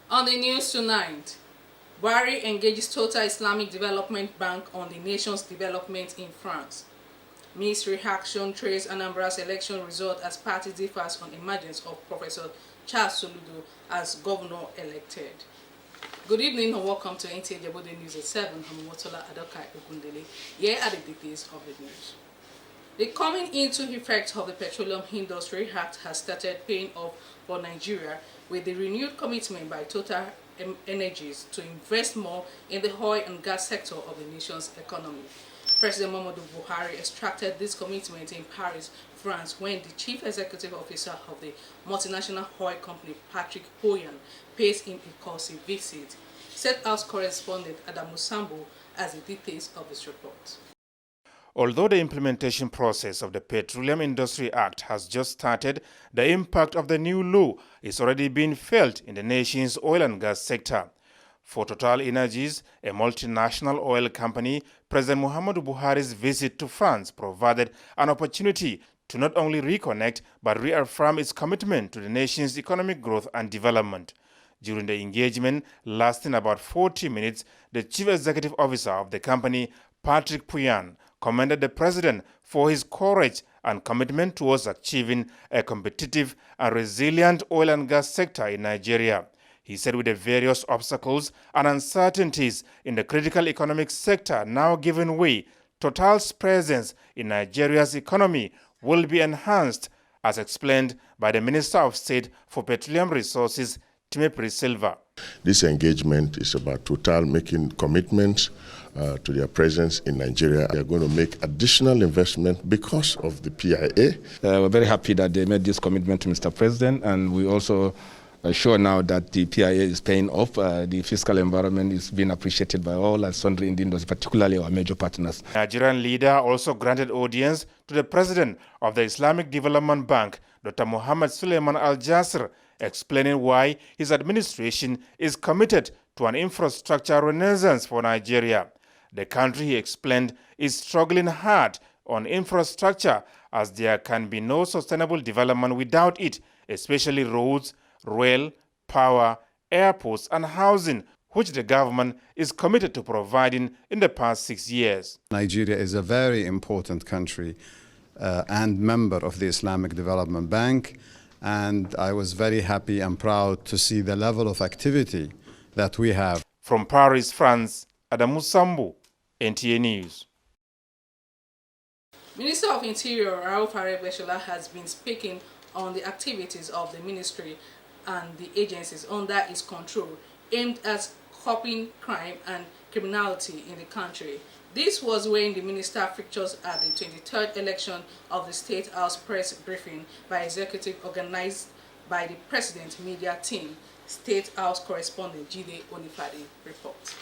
On the news tonight, Buhari engages Total Islamic Development Bank on the nation's development in France. Ministry action traces Anambra's election result as party differs on emergence of Professor Charles Soludo as governor-elected. Good evening and welcome to NTA Ijebu ode News at 7. I'm Motola Adokai Ogundele. Here are the details of the news. The coming into effect of the Petroleum Industry Act has started paying off for Nigeria with the renewed commitment by Total Energies to invest more in the oil and gas sector of the nation's economy. President Muhammadu Buhari extracted this commitment in Paris, France, when the Chief Executive Officer of the multinational oil company, Patrick Poyan, pays him a courtesy visit. State House correspondent Adamu Sambo has the details of this report. Although the implementation process of the Petroleum Industry Act has just started, the impact of the new law is already being felt in the nation's oil and gas sector. For Total Energies, a multinational oil company, President Muhammadu Buhari's visit to France provided an opportunity to not only reconnect but reaffirm its commitment to the nation's economic growth and development. During the engagement, lasting about 40 minutes, the Chief Executive Officer of the company, Patrick Poyan, commended the president for his courage and commitment towards achieving a competitive and resilient oil and gas sector in Nigeria. He said with the various obstacles and uncertainties in the critical economic sector now giving way, Total's presence in Nigeria's economy will be enhanced, as explained by the Minister of State for Petroleum Resources, Timothy Silva. This engagement is about Total making commitments to their presence in Nigeria. They are going to make additional investment because of the PIA. We're very happy that they made this commitment to Mr. President, and we also are sure now that the PIA is paying off. The fiscal environment is being appreciated by all and sundry in the industry, particularly our major partners. Nigerian leader also granted audience to the president of the Islamic Development Bank, Dr. Muhammad Suleiman Al-Jasser, explaining why his administration is committed to an infrastructure renaissance for Nigeria. The country, he explained, is struggling hard on infrastructure as there can be no sustainable development without it, especially roads, rail, power, airports and housing, which the government is committed to providing in the past 6 years. Nigeria is a very important country and member of the Islamic Development Bank, and I was very happy and proud to see the level of activity that we have. From Paris, France, Adamu Sambo, NTA News. Minister of Interior Rauf Aregbesola has been speaking on the activities of the ministry and the agencies under his control aimed at curbing crime and criminality in the country. This was when the minister features at the 23rd election of the State House press briefing by executive organized by the President Media Team. State House correspondent Jide Onifade reports.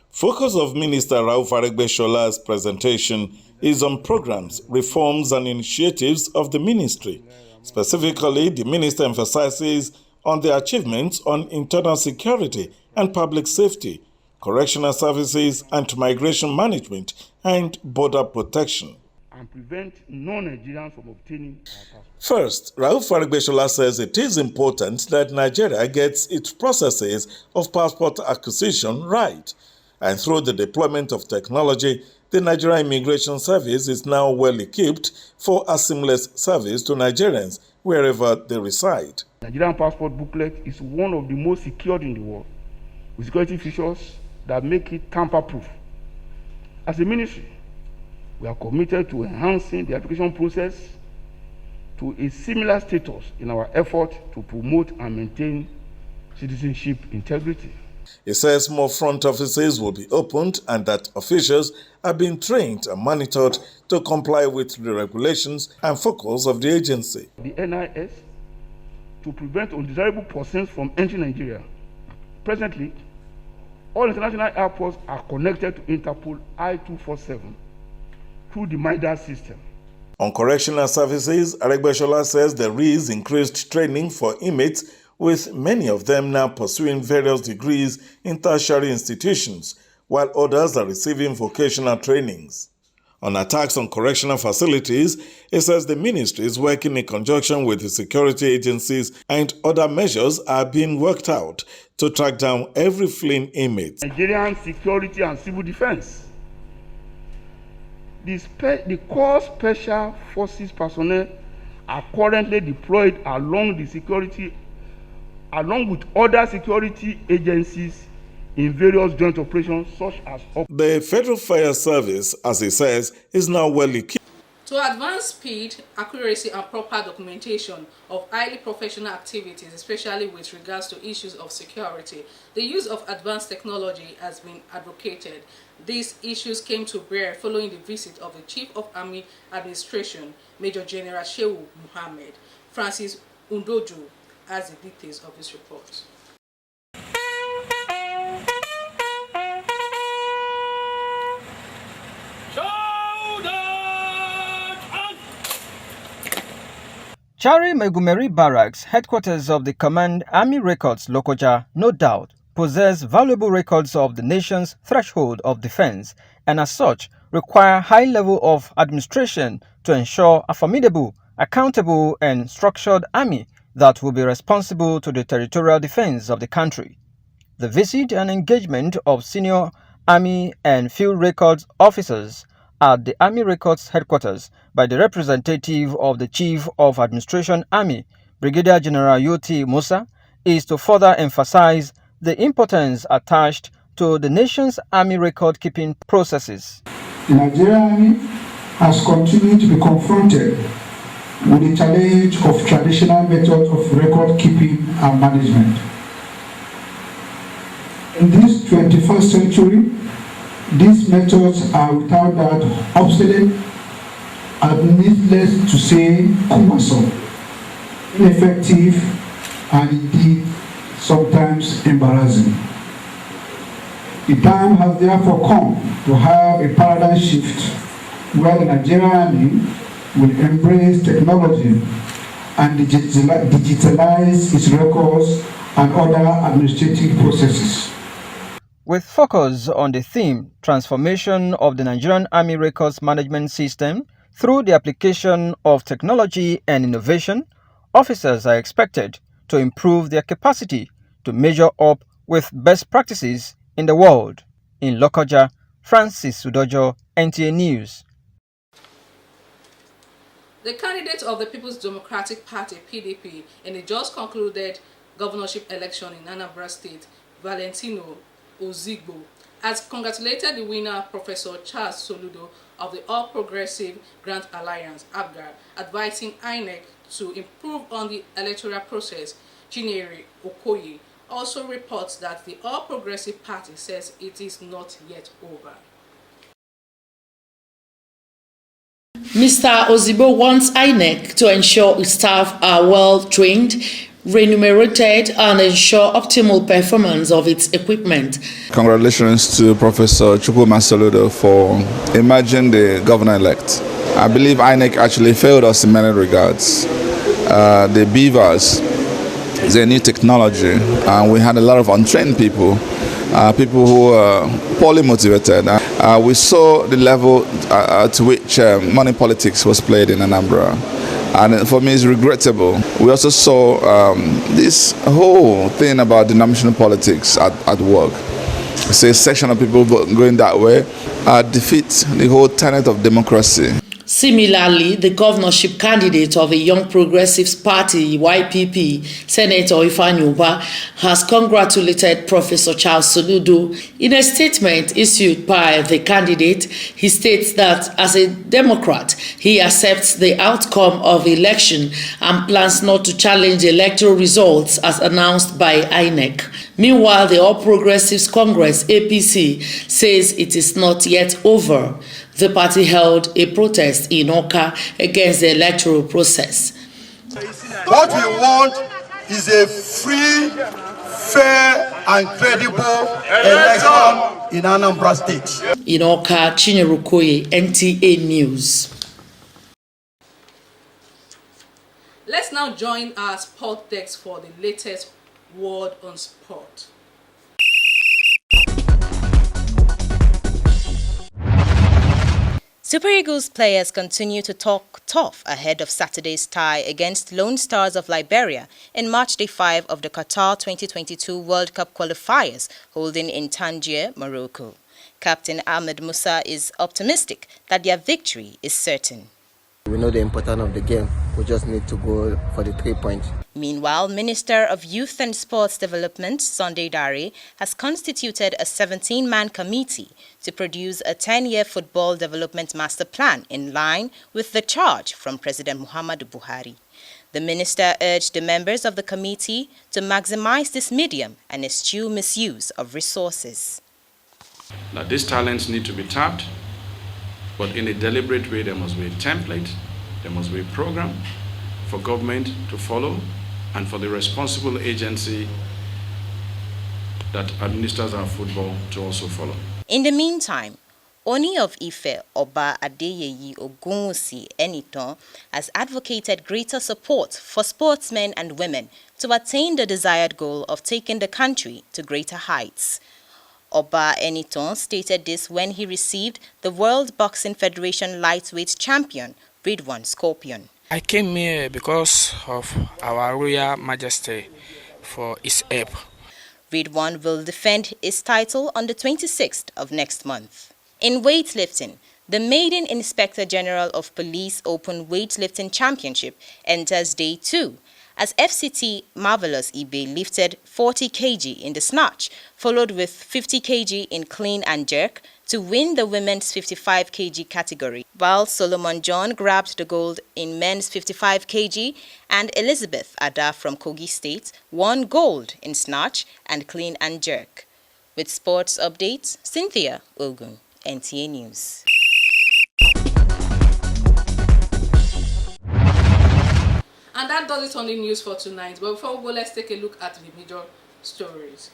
Focus of Minister Rauf Aregbesola's presentation is on programs, reforms and initiatives of the ministry. Specifically, the minister emphasizes on the achievements on internal security and public safety, correctional services, anti-migration management, and border protection. And prevent non-Nigerians from obtaining our passport. First, Rauf Aregbesola says it is important that Nigeria gets its processes of passport acquisition right. And through the deployment of technology, the Nigerian Immigration Service is now well equipped for a seamless service to Nigerians wherever they reside. Nigerian passport booklet is one of the most secured in the world, with security features that make it tamper-proof. As a ministry, we are committed to enhancing the application process to a similar status in our effort to promote and maintain citizenship integrity. He says more front offices will be opened and that officials are being trained and monitored to comply with the regulations and focus of the agency. The NIS to prevent undesirable persons from entering Nigeria. Presently, all international airports are connected to Interpol I-247 through the MIDAS system. On correctional services, Aregbesola says there is increased training for inmates, with many of them now pursuing various degrees in tertiary institutions, while others are receiving vocational trainings. On attacks on correctional facilities, it says the ministry is working in conjunction with the security agencies and other measures are being worked out to track down every fleeing inmate. Nigerian security and civil defense. The core special forces personnel are currently deployed along with other security agencies in various joint operations such as... The Federal Fire Service, as it says, is now well equipped to advance speed, accuracy, and proper documentation of highly professional activities, especially with regards to issues of security. The use of advanced technology has been advocated. These issues came to bear following the visit of the Chief of Army Administration, Major General Shehu Mohammed. Francis Undoju has the details of this report. Chari Megumeri Barracks, headquarters of the Command Army Records Lokoja, no doubt, possess valuable records of the nation's threshold of defense and as such require high level of administration to ensure a formidable, accountable and structured army that will be responsible to the territorial defense of the country. The visit and engagement of senior Army and Field Records officers at the Army Records headquarters by the representative of the Chief of Administration Army, Brigadier General U.T. Musa, is to further emphasize the importance attached to the nation's army record-keeping processes. The Nigerian Army has continued to be confronted with the challenge of traditional methods of record-keeping and management. In this 21st century, these methods are without doubt obsolete and needless to say cumbersome, ineffective, and indeed sometimes embarrassing. The time has therefore come to have a paradigm shift where the Nigerian Army will embrace technology and digitalize its records and other administrative processes. With focus on the theme transformation of the Nigerian Army Records Management System through the application of technology and innovation, officers are expected to improve their capacity to measure up with best practices in the world. In Lokoja, Francis Udojo, NTA News. The candidate of the People's Democratic Party, PDP, in the just concluded governorship election in Anambra State, Valentino Ozigbo, has congratulated the winner, Professor Charles Soludo of the All Progressive Grant Alliance, ABGA, advising INEC to improve on the electoral process. Chinyere Okoye also reports that the All Progressive Party says it is not yet over. Mr. Ozigbo wants INEC to ensure its staff are well trained, remunerated, and ensure optimal performance of its equipment. Congratulations to Professor Chukwuma Soludo for emerging the governor-elect. I believe INEC actually failed us in many regards. The beavers is a new technology, and we had a lot of untrained people, people who were poorly motivated. We saw the level to which money politics was played in Anambra. And for me, it's regrettable. We also saw this whole thing about denominational politics at work. So a section of people going that way defeats the whole tenet of democracy. Similarly, the governorship candidate of the Young Progressives Party, YPP, Senator Ifeanyi Ubah, has congratulated Professor Charles Soludo. In a statement issued by the candidate, he states that as a Democrat, he accepts the outcome of the election and plans not to challenge the electoral results as announced by INEC. Meanwhile, the All Progressives Congress, APC, says it is not yet over. The party held a protest in Oka against the electoral process. What we want is a free, fair, and credible election in Anambra State. In Oka, Chinyere Okoye, NTA News. Let's now join our sport desk for the latest word on sport. Super Eagles players continue to talk tough ahead of Saturday's tie against Lone Stars of Liberia in Match Day 5 of the Qatar 2022 World Cup qualifiers holding in Tangier, Morocco. Captain Ahmed Musa is optimistic that their victory is certain. We know the importance of the game. We just need to go for the 3 points. Meanwhile, Minister of Youth and Sports Development, Sunday Dare, has constituted a 17-man committee to produce a 10-year football development master plan in line with the charge from President Muhammadu Buhari. The minister urged the members of the committee to maximize this medium and eschew misuse of resources. Now, these talents need to be tapped, but in a deliberate way. There must be a template, there must be a program for government to follow and for the responsible agency that administers our football to also follow. In the meantime, Oni of Ife, Oba Adeyeyi Ogunwusi Enitan, has advocated greater support for sportsmen and women to attain the desired goal of taking the country to greater heights. Oba Enitan stated this when he received the World Boxing Federation lightweight champion, Ridwan Scorpion. I came here because of our Royal Majesty for his help. Ridwan will defend his title on the 26th of next month. In weightlifting, the maiden Inspector General of Police Open Weightlifting Championship enters Day 2 as FCT Marvelous Ibe lifted 40 kg in the snatch, followed with 50 kg in clean and jerk to win the women's 55 kg category, while Solomon John grabbed the gold in men's 55 kg and Elizabeth Ada from Kogi State won gold in snatch and clean and jerk. With sports updates, Cynthia Ogun, NTA News. And that does it on the news for tonight. But before we go, let's take a look at the major stories.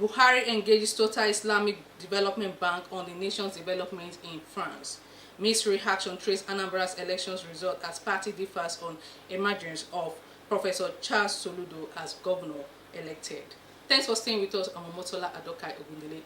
Buhari engages Total Islamic Development Bank on the nation's development in France. Mixed reaction traces Anambra's elections result as party differs on emergence of Professor Charles Soludo as governor elected. Thanks for staying with us. I'm Motola Adokai Ogundele.